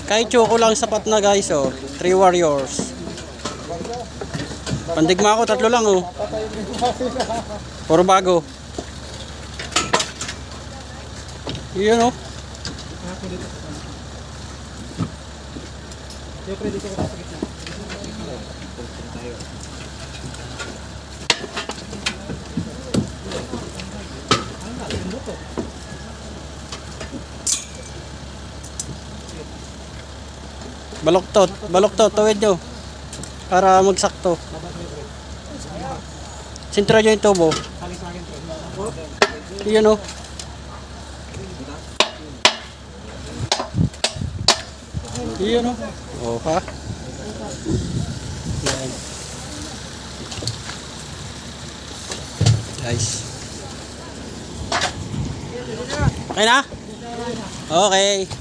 Kahit choco lang sapat na guys, oh. 3 warriors. Pandigma ko, 3 lang, oh. Puro bago. Yun, oh. Baloktot, tawid nyo. Para magsakto. Sintra nyo yung tubo. Yun, oh. Yun, oh. Oh, ha? Yan. Guys. Okay na? Okay.